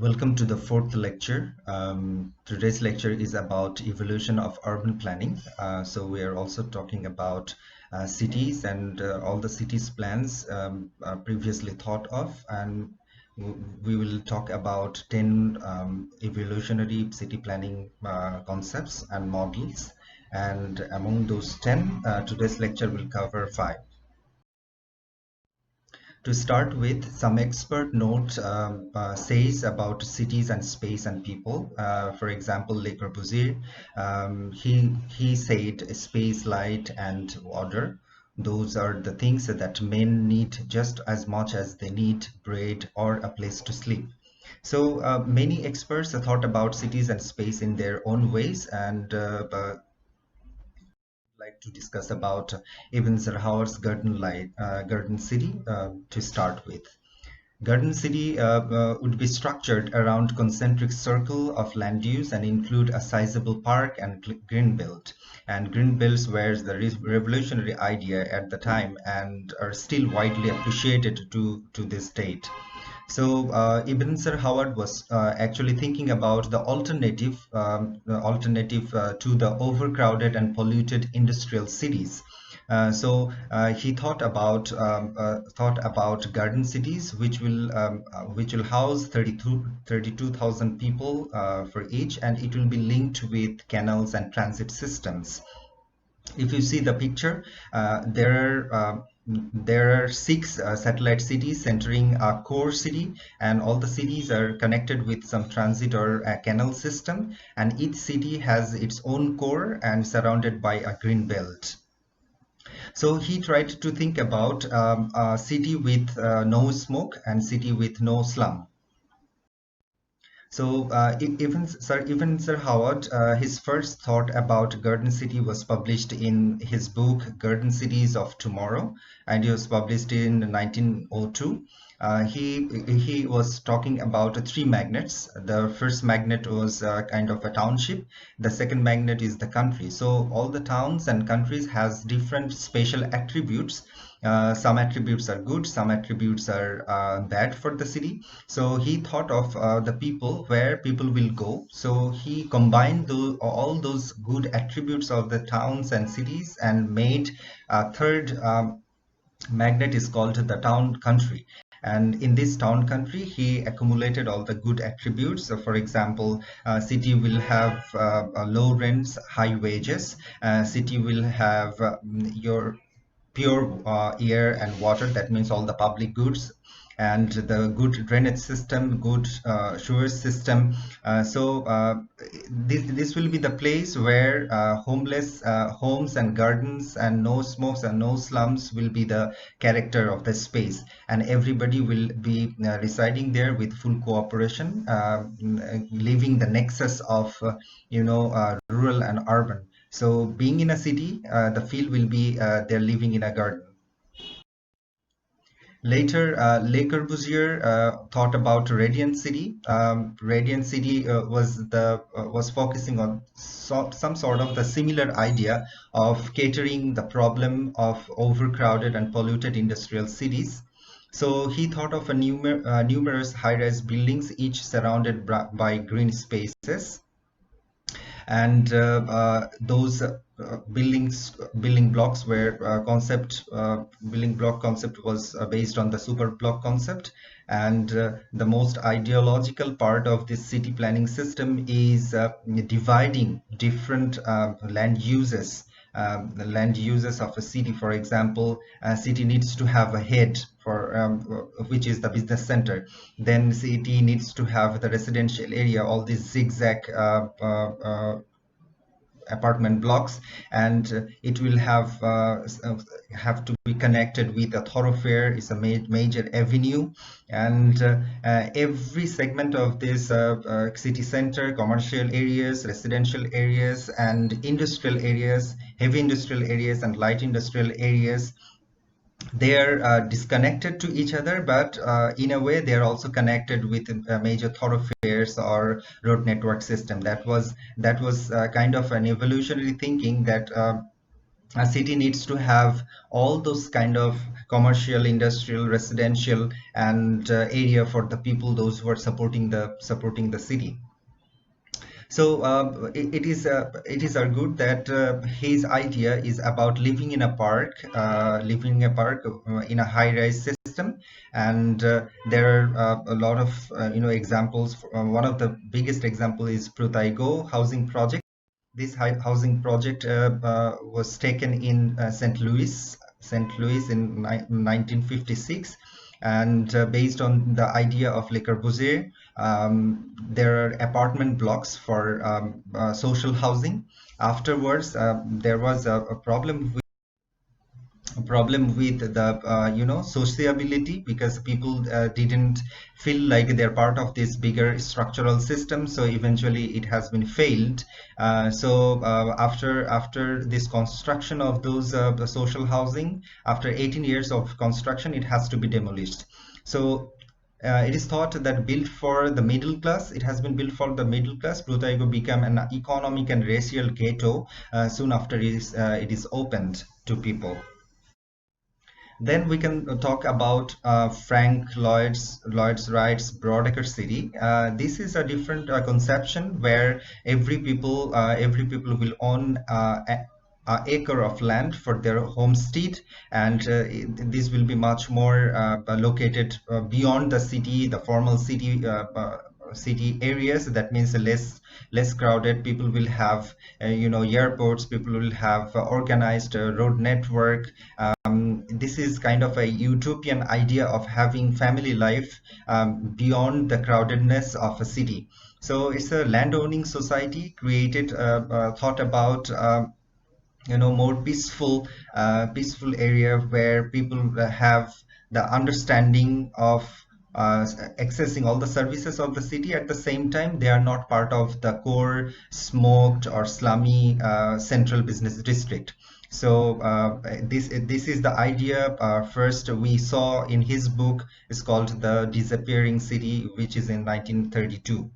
Welcome to the fourth lecture. Today's lecture is about evolution of urban planning. So we are also talking about cities and all the cities plans previously thought of, and we will talk about 10 evolutionary city planning concepts and models. And among those 10, today's lecture will cover 5. To start with, some expert note says about cities and space and people. For example, Le Corbusier, he said space, light, and order. Those are the things that men need just as much as they need bread or a place to sleep. So many experts have thought about cities and space in their own ways, and like to discuss about Ibn Zerhower's Garden City to start with. Garden City would be structured around concentric circle of land use and include a sizable park and green belt. And green belts were the revolutionary idea at the time and are still widely appreciated to this date. So Ibn Sir Howard was actually thinking about the alternative to the overcrowded and polluted industrial cities. He thought about garden cities, which will house 32,000 people for each, and it will be linked with canals and transit systems. If you see the picture, there are 6 satellite cities centering a core city, and all the cities are connected with some transit or a canal system, and each city has its own core and surrounded by a green belt. So he tried to think about a city with no smoke and city with no slum. So even Sir Howard, his first thought about Garden City was published in his book Garden Cities of Tomorrow, and it was published in 1902. He was talking about 3 magnets. The first magnet was kind of a township. The second magnet is the country. So all the towns and countries has different spatial attributes. Some attributes are good, some attributes are bad for the city. So he thought of the people, where people will go. So he combined all those good attributes of the towns and cities and made a third magnet is called the town country. And in this town country, he accumulated all the good attributes. So for example, city will have low rents, high wages. City will have your pure air and water. That means all the public goods, and the good drainage system, good sewer system. This will be the place where homeless homes and gardens and no smokes and no slums will be the character of the space, and everybody will be residing there with full cooperation, leaving the nexus of rural and urban. So being in a city, the feel will be they're living in a garden. Later, Le Corbusier thought about Radiant City. Radiant City was focusing on some sort of the similar idea of catering the problem of overcrowded and polluted industrial cities. So he thought of numerous high-rise buildings, each surrounded by green spaces, and those building blocks were building block concept was based on the super block concept. And the most ideological part of this city planning system is dividing different the land uses of a city. For example, a city needs to have a head for which is the business center. Then city needs to have the residential area, all these zigzag apartment blocks, and it will have to be connected with a thoroughfare, is a major avenue. And every segment of this city center, commercial areas, residential areas, and industrial areas, heavy industrial areas and light industrial areas, they are disconnected to each other, but in a way they are also connected with major thoroughfares or road network system. That was kind of an evolutionary thinking that a city needs to have all those kind of commercial, industrial, residential, and area for the people, those who are supporting the city. So it is argued that his idea is about living in a park, in a high-rise system, and there are a lot of examples. One of the biggest example is Protaigo housing project. This housing project was taken in St. Louis in 1956, and based on the idea of Le Corbusier, there are apartment blocks for social housing. Afterwards, there was a problem with the sociability, because people didn't feel like they're part of this bigger structural system, so eventually it has been failed. After this construction of those the social housing, after 18 years of construction, it has to be demolished. So it is thought that built for the middle class, it has been built for the middle class. Protaigo became an economic and racial ghetto soon after it is opened to people. Then we can talk about Frank Lloyd's Wright's Broadacre City. This is a different conception where every people will own a acre of land for their homestead, and this will be much more located beyond the city, the formal city areas. That means less crowded. People will have airports. People will have organized road network. This is kind of a utopian idea of having family life beyond the crowdedness of a city. So it's a landowning society created, thought about more peaceful area where people have the understanding of accessing all the services of the city. At the same time, they are not part of the core smoked or slummy central business district. So this is the idea first we saw in his book. It's called The Disappearing City, which is in 1932.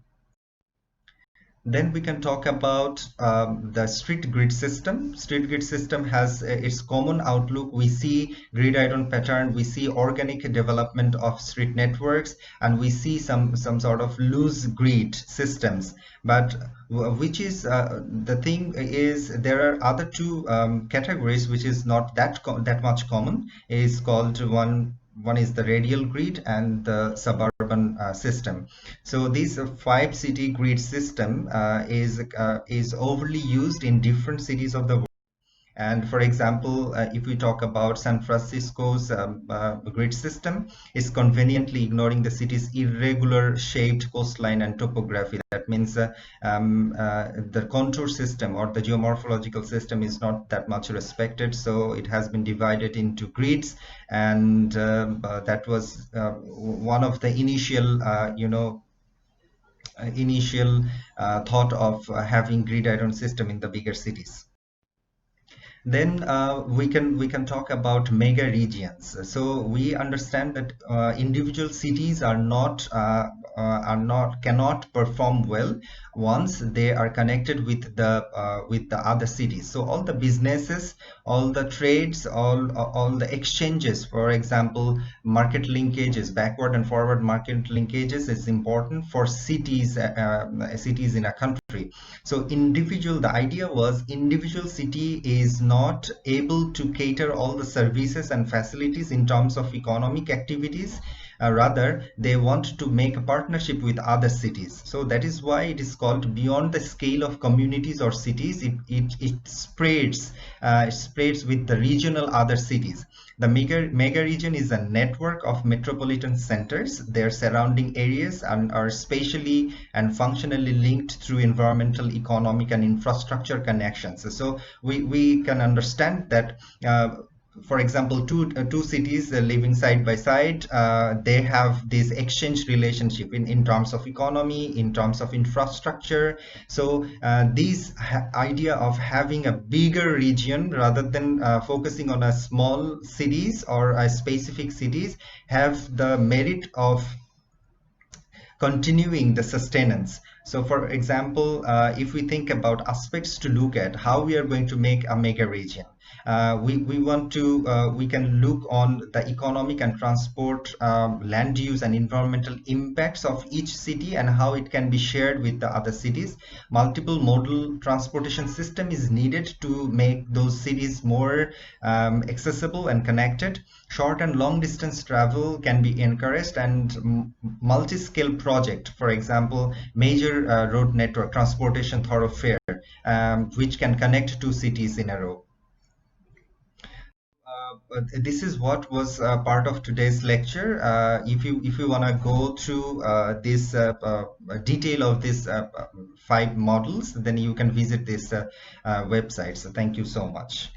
Then we can talk about the street grid system. Street grid system has its common outlook. We see grid iron pattern, we see organic development of street networks, and we see some sort of loose grid systems. But which is the thing is, there are other two categories which is not that much common. Is called one is the radial grid and the suburban system. So this five city grid system is overly used in different cities of the world. And for example, if we talk about San Francisco's grid system, is conveniently ignoring the city's irregular shaped coastline and topography. That means the contour system or the geomorphological system is not that much respected. So it has been divided into grids, and that was one of the initial thought of having grid iron system in the bigger cities. Then we can talk about mega regions. So we understand that individual cities cannot perform well once they are connected with the other cities. So all the businesses, all the trades, all the exchanges, for example, market linkages, backward and forward market linkages is important for cities in a country. So the idea was individual city is not able to cater all the services and facilities in terms of economic activities. Rather, they want to make a partnership with other cities. So that is why it is called beyond the scale of communities or cities. It spreads with the regional other cities. The mega region is a network of metropolitan centers. Their surrounding areas are spatially and functionally linked through environmental, economic, and infrastructure connections. So we can understand that for example, two cities living side by side, they have this exchange relationship in terms of economy, in terms of infrastructure. So this idea of having a bigger region rather than focusing on a small cities or a specific cities have the merit of continuing the sustenance. So for example, if we think about aspects to look at how we are going to make a mega region, we can look on the economic and transport, land use and environmental impacts of each city and how it can be shared with the other cities. Multiple modal transportation system is needed to make those cities more accessible and connected. Short and long distance travel can be encouraged, and multi-scale project, for example, major road network transportation thoroughfare, which can connect two cities in a row. This is what was part of today's lecture. If you want to go through this detail of this 5 models, then you can visit this website. So thank you so much.